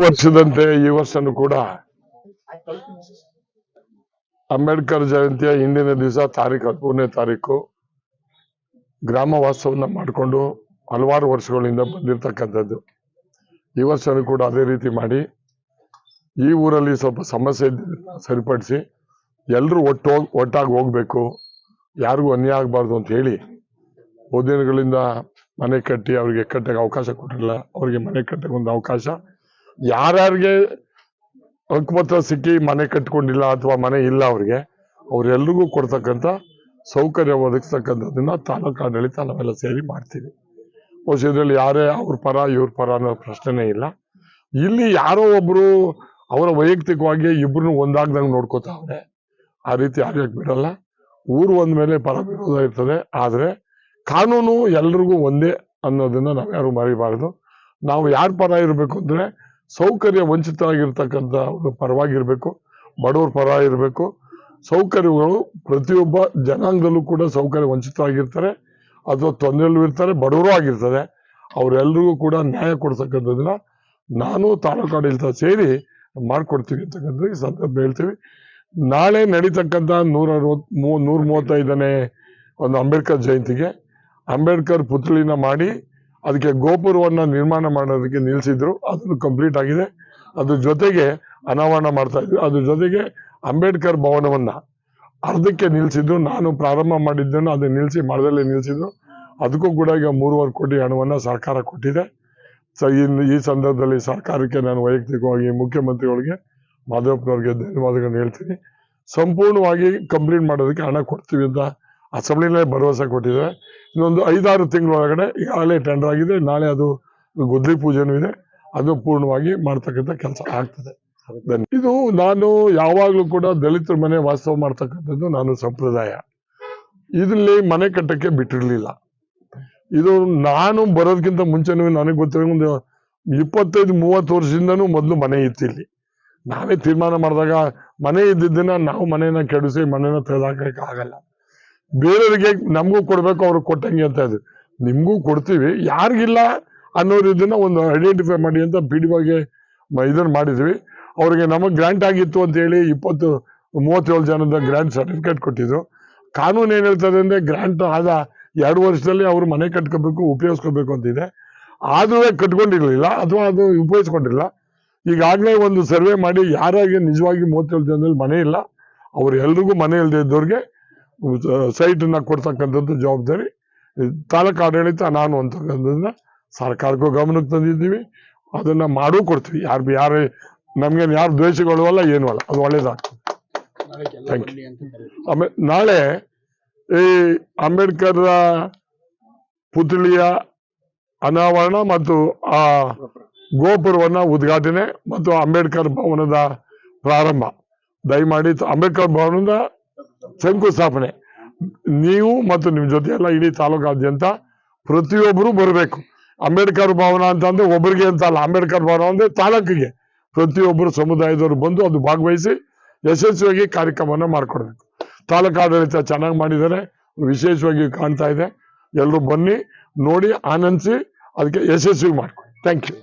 ವರ್ಷದಂತೆ ಈ ವರ್ಷನೂ ಕೂಡ ಅಂಬೇಡ್ಕರ್ ಜಯಂತಿಯ ಹಿಂದಿನ ದಿವಸ ತಾರೀಖು 13ನೇ ತಾರೀಕು ಗ್ರಾಮ ವಾಸ್ತವನ್ನ ಮಾಡಿಕೊಂಡು ಹಲವಾರು ವರ್ಷಗಳಿಂದ ಬಂದಿರತಕ್ಕಂಥದ್ದು. ಈ ವರ್ಷನೂ ಕೂಡ ಅದೇ ರೀತಿ ಮಾಡಿ ಈ ಊರಲ್ಲಿ ಸ್ವಲ್ಪ ಸಮಸ್ಯೆ ಸರಿಪಡಿಸಿ ಎಲ್ಲರೂ ಒಟ್ಟಾಗಿ ಹೋಗ್ಬೇಕು, ಯಾರಿಗೂ ಅನ್ಯಾಯ ಆಗಬಾರ್ದು ಅಂತ ಹೇಳಿ ಬಹುದಿನಗಳಿಂದ ಮನೆ ಕಟ್ಟಿ ಅವ್ರಿಗೆ ಕಟ್ಟಕ್ಕೆ ಅವಕಾಶ ಕೊಟ್ಟಿಲ್ಲ. ಅವ್ರಿಗೆ ಮನೆ ಕಟ್ಟಕ್ಕೆ ಒಂದು ಅವಕಾಶ, ಯಾರ್ಯಾರಿಗೆ ಹಕ್ಕುಪತ್ರ ಸಿಕ್ಕಿ ಮನೆ ಕಟ್ಕೊಂಡಿಲ್ಲ ಅಥವಾ ಮನೆ ಇಲ್ಲ ಅವ್ರೆಲ್ರಿಗೂ ಕೊಡ್ತಕ್ಕಂಥ ಸೌಕರ್ಯ ಒದಗಿಸ್ತಕ್ಕಂಥದ್ದನ್ನ ತಾಲೂಕು ಆಡಳಿತ ನಾವೆಲ್ಲ ಸೇರಿ ಮಾಡ್ತೀವಿ. ಇದರಲ್ಲಿ ಯಾರೇ ಅವ್ರ ಪರ ಇವ್ರ ಪರ ಅನ್ನೋ ಪ್ರಶ್ನೆನೇ ಇಲ್ಲ. ಇಲ್ಲಿ ಯಾರೋ ಒಬ್ರು ಅವರ ವೈಯಕ್ತಿಕವಾಗಿ ಇಬ್ರು ಒಂದಾಗ್ದಂಗೆ ನೋಡ್ಕೋತಾವ್ರೆ. ಆ ರೀತಿ ಯಾರ್ಯಾಕೆ ಬಿಡಲ್ಲ. ಊರು ಒಂದ್ಮೇಲೆ ಪರ ವಿರೋಧ ಇರ್ತದೆ, ಆದ್ರೆ ಕಾನೂನು ಎಲ್ರಿಗೂ ಒಂದೇ ಅನ್ನೋದನ್ನ ನಾವ್ಯಾರು ಮರಿಬಾರ್ದು. ನಾವು ಯಾರ ಪರ ಇರಬೇಕು ಅಂದ್ರೆ ಸೌಕರ್ಯ ವಂಚಿತರಾಗಿರ್ತಕ್ಕಂಥ ಪರವಾಗಿರ್ಬೇಕು, ಬಡವ್ರ ಪರ ಇರಬೇಕು. ಸೌಕರ್ಯಗಳು ಪ್ರತಿಯೊಬ್ಬ ಜನಾಂಗದಲ್ಲೂ ಕೂಡ ಸೌಕರ್ಯ ವಂಚಿತರಾಗಿರ್ತಾರೆ ಅಥವಾ ತೊಂದರೆಯಲ್ಲೂ ಇರ್ತಾರೆ, ಬಡವರು ಆಗಿರ್ತದೆ. ಅವರೆಲ್ಲರಿಗೂ ಕೂಡ ನ್ಯಾಯ ಕೊಡ್ತಕ್ಕಂಥದ್ದನ್ನ ನಾನು ತಾಲೂಕು ಆಡಳಿತ ಸೇರಿ ಮಾಡ್ಕೊಡ್ತೀವಿ ಅಂತಕ್ಕಂಥ ಈ ಸಂದರ್ಭ ಹೇಳ್ತೀವಿ. ನಾಳೆ ನಡೀತಕ್ಕಂಥ 135ನೇ ಒಂದು ಅಂಬೇಡ್ಕರ್ ಜಯಂತಿಗೆ ಅಂಬೇಡ್ಕರ್ ಪುತ್ಥಳಿನ ಮಾಡಿ ಅದಕ್ಕೆ ಗೋಪುರವನ್ನ ನಿರ್ಮಾಣ ಮಾಡೋದಕ್ಕೆ ನಿಲ್ಸಿದ್ರು. ಅದನ್ನು ಕಂಪ್ಲೀಟ್ ಆಗಿದೆ. ಅದ್ರ ಜೊತೆಗೆ ಅನಾವರಣ ಮಾಡ್ತಾ ಇದ್ವಿ. ಅದ್ರ ಜೊತೆಗೆ ಅಂಬೇಡ್ಕರ್ ಭವನವನ್ನ ಅರ್ಧಕ್ಕೆ ನಿಲ್ಸಿದ್ರು. ನಾನು ಪ್ರಾರಂಭ ಮಾಡಿದ್ದನ್ನು ಅದನ್ನ ನಿಲ್ಸಿ ಮರದಲ್ಲೇ ನಿಲ್ಸಿದ್ರು. ಅದಕ್ಕೂ ಕೂಡ ಈಗ 3.5 ಕೋಟಿ ಹಣವನ್ನ ಸರ್ಕಾರ ಕೊಟ್ಟಿದೆ. ಈ ಸಂದರ್ಭದಲ್ಲಿ ಸರ್ಕಾರಕ್ಕೆ ನಾನು ವೈಯಕ್ತಿಕವಾಗಿ ಮುಖ್ಯಮಂತ್ರಿಗಳಿಗೆ, ಮಾಧವಪ್ಪನವ್ರಿಗೆ ಧನ್ಯವಾದಗಳನ್ನ ಹೇಳ್ತೀನಿ. ಸಂಪೂರ್ಣವಾಗಿ ಕಂಪ್ಲೀಟ್ ಮಾಡೋದಕ್ಕೆ ಹಣ ಕೊಡ್ತೀವಿ ಅಂತ ಅಸೆಂಬ್ಲಿನೇ ಭರವಸೆ ಕೊಟ್ಟಿದ್ದಾರೆ. ಇನ್ನೊಂದು 5-6 ತಿಂಗಳೊಳಗಡೆ ಈಗಾಗಲೇ ಟೆಂಡರ್ ಆಗಿದೆ. ನಾಳೆ ಅದು ಗುದ್ಲಿ ಪೂಜೆನೂ ಇದೆ. ಅದು ಪೂರ್ಣವಾಗಿ ಮಾಡ್ತಕ್ಕಂಥ ಕೆಲಸ ಆಗ್ತದೆ. ಇದು ನಾನು ಯಾವಾಗ್ಲೂ ಕೂಡ ದಲಿತರ ಮನೆ ವಾಸ್ತವ ಮಾಡ್ತಕ್ಕಂಥದ್ದು ನಾನು ಸಂಪ್ರದಾಯ. ಇದರಲ್ಲಿ ಮನೆ ಕಟ್ಟಕ್ಕೆ ಬಿಟ್ಟಿರ್ಲಿಲ್ಲ. ಇದು ನಾನು ಬರೋದಕ್ಕಿಂತ ಮುಂಚೆನೂ ನನಗೆ ಗೊತ್ತಿರೋ ಒಂದು 25-30 ವರ್ಷದಿಂದನೂ ಮೊದಲು ಮನೆ ಇತ್ತು ಇಲ್ಲಿ. ನಾವೇ ತೀರ್ಮಾನ ಮಾಡಿದಾಗ ಮನೆ ಇದ್ದಿದ್ದನ್ನ ನಾವು ಮನೆಯನ್ನ ಕೆಡಿಸಿ ಮನೆಯನ್ನ ತೆಗೆದಾಕಕ್ಕೆ ಆಗಲ್ಲ. ಬೇರೆಯವರಿಗೆ ನಮಗೂ ಕೊಡ್ಬೇಕು, ಅವ್ರಿಗೆ ಕೊಟ್ಟಂಗೆ ಅಂತ ಇದೆ. ನಿಮ್ಗೂ ಕೊಡ್ತೀವಿ, ಯಾರಿಗಿಲ್ಲ ಅನ್ನೋರು ಇದನ್ನ ಒಂದು ಐಡೆಂಟಿಫೈ ಮಾಡಿ ಅಂತ PDOಗೆ ಇದನ್ನ ಮಾಡಿದ್ವಿ. ಅವ್ರಿಗೆ ನಮಗ್ ಗ್ರಾಂಟ್ ಆಗಿತ್ತು ಅಂತ ಹೇಳಿ 37 ಜನದ ಗ್ರಾಂಟ್ ಸರ್ಟಿಫಿಕೇಟ್ ಕೊಟ್ಟಿದ್ರು. ಕಾನೂನು ಏನ್ ಹೇಳ್ತದೆ ಅಂದ್ರೆ ಗ್ರಾಂಟ್ ಆದ 2 ವರ್ಷದಲ್ಲಿ ಅವ್ರು ಮನೆ ಕಟ್ಕೋಬೇಕು, ಉಪಯೋಗಿಸ್ಕೋಬೇಕು ಅಂತಿದೆ. ಆದ್ರೂ ಕಟ್ಕೊಂಡಿರ್ಲಿಲ್ಲ ಅಥವಾ ಅದು ಉಪಯೋಗಿಸ್ಕೊಂಡಿಲ್ಲ. ಈಗಾಗಲೇ ಒಂದು ಸರ್ವೆ ಮಾಡಿ ಯಾರಾಗಿ ನಿಜವಾಗಿ 37 ಜನದಲ್ಲಿ ಮನೆ ಇಲ್ಲ, ಅವ್ರು ಎಲ್ರಿಗೂ ಮನೆ ಇಲ್ಲದೆ ಇದ್ದವ್ರಿಗೆ ಸೈಟ್ ನ ಕೊಡ್ತಕ್ಕಂಥದ್ದು ಜವಾಬ್ದಾರಿ ತಾಲೂಕು ಆಡಳಿತ ನಾನು ಅಂತಕ್ಕಂಥದ್ದನ್ನ ಸರ್ಕಾರಕ್ಕೂ ಗಮನಕ್ಕೆ ತಂದಿದ್ದೀವಿ. ಅದನ್ನ ಮಾಡೂ ಕೊಡ್ತೀವಿ. ಯಾರು ನಮ್ಗೆ ಯಾರು ದ್ವೇಷಗಳು ಅಲ್ಲ, ಏನೂ ಅಲ್ಲ. ಅದು ಒಳ್ಳೇದಾಗ್ತದೆ. Thank you. ಆಮೇಲೆ ನಾಳೆ ಈ ಅಂಬೇಡ್ಕರ್ ಪುತ್ಥಳಿಯ ಅನಾವರಣ ಮತ್ತು ಆ ಗೋಪುರವನ್ನ ಉದ್ಘಾಟನೆ ಮತ್ತು ಅಂಬೇಡ್ಕರ್ ಭವನದ ಪ್ರಾರಂಭ. ದಯಮಾಡಿ ಅಂಬೇಡ್ಕರ್ ಭವನದ ಶಂಕುಸ್ಥಾಪನೆ ನೀವು ಮತ್ತು ನಿಮ್ ಜೊತೆ ಎಲ್ಲ ಇಡೀ ತಾಲೂಕಾದ್ಯಂತ ಪ್ರತಿಯೊಬ್ಬರು ಬರಬೇಕು. ಅಂಬೇಡ್ಕರ್ ಭವನ ಅಂತಂದ್ರೆ ಒಬ್ಬರಿಗೆ ಅಂತ ಅಲ್ಲ, ಅಂಬೇಡ್ಕರ್ ಭವನ ಅಂದ್ರೆ ತಾಲೂಕಿಗೆ ಪ್ರತಿಯೊಬ್ಬರು ಸಮುದಾಯದವರು ಬಂದು ಅದು ಭಾಗವಹಿಸಿ ಯಶಸ್ವಿಯಾಗಿ ಕಾರ್ಯಕ್ರಮವನ್ನ ಮಾಡ್ಕೊಡ್ಬೇಕು. ತಾಲೂಕು ಆಡಳಿತ ಚೆನ್ನಾಗಿ ಮಾಡಿದ್ದಾರೆ, ವಿಶೇಷವಾಗಿ ಕಾಣ್ತಾ ಇದೆ. ಎಲ್ಲರೂ ಬನ್ನಿ, ನೋಡಿ, ಆನಂದಿಸಿ ಅದಕ್ಕೆ ಯಶಸ್ವಿ ಮಾಡ್ಕೊಳ್ಳಿ. Thank you.